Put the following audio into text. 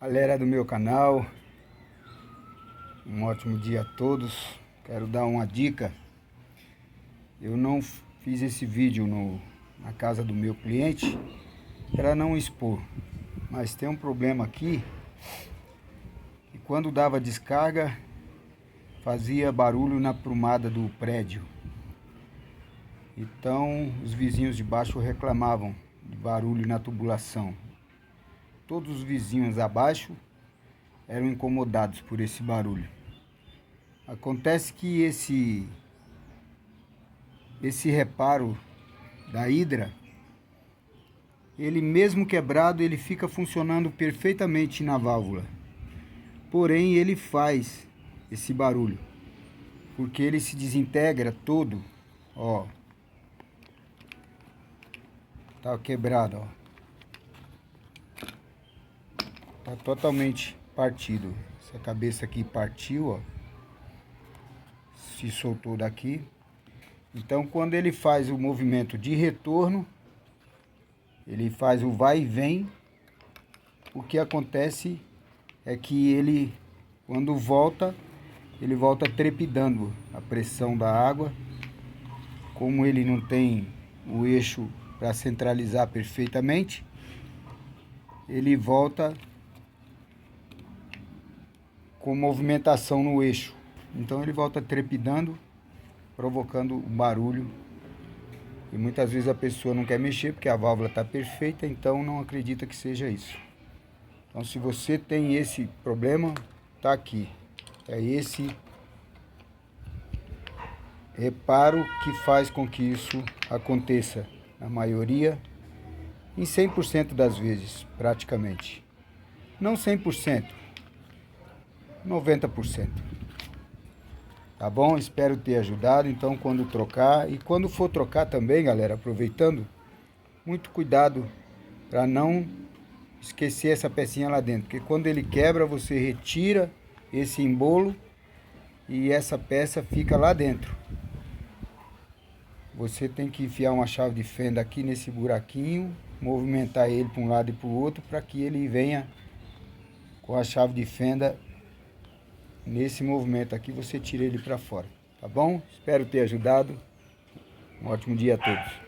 Galera do meu canal, um ótimo dia a todos. Quero dar uma dica. Eu não fiz esse vídeo na casa do meu cliente para não expor, mas tem um problema aqui, que quando dava descarga fazia barulho na prumada do prédio. Então os vizinhos de baixo reclamavam de barulho na tubulação. Todos os vizinhos abaixo eram incomodados por esse barulho. Acontece que esse reparo da hidra, ele mesmo quebrado, ele fica funcionando perfeitamente na válvula. Porém, ele faz esse barulho, porque ele se desintegra todo, ó. Tá quebrado, ó. Tá totalmente partido. Essa cabeça aqui partiu, ó. Se soltou daqui. Então, quando ele faz o movimento de retorno, ele faz o vai e vem, o que acontece é que ele, quando volta, ele volta trepidando a pressão da água. Como ele não tem o eixo para centralizar perfeitamente, ele volta com movimentação no eixo. Então ele volta trepidando, provocando um barulho. E muitas vezes a pessoa não quer mexer porque a válvula está perfeita, então não acredita que seja isso. Então, se você tem esse problema, tá aqui. É esse reparo que faz com que isso aconteça. Na maioria, em 100% das vezes, praticamente. Não 100%, 90%. Tá bom? Espero ter ajudado. Então, quando trocar, e quando for trocar também, galera, aproveitando, muito cuidado para não esquecer essa pecinha lá dentro, porque quando ele quebra, você retira esse embolo e essa peça fica lá dentro. Você tem que enfiar uma chave de fenda aqui nesse buraquinho, movimentar ele para um lado e para o outro, para que ele venha com a chave de fenda nesse movimento aqui, você tira ele para fora, tá bom? Espero ter ajudado. Um ótimo dia a todos.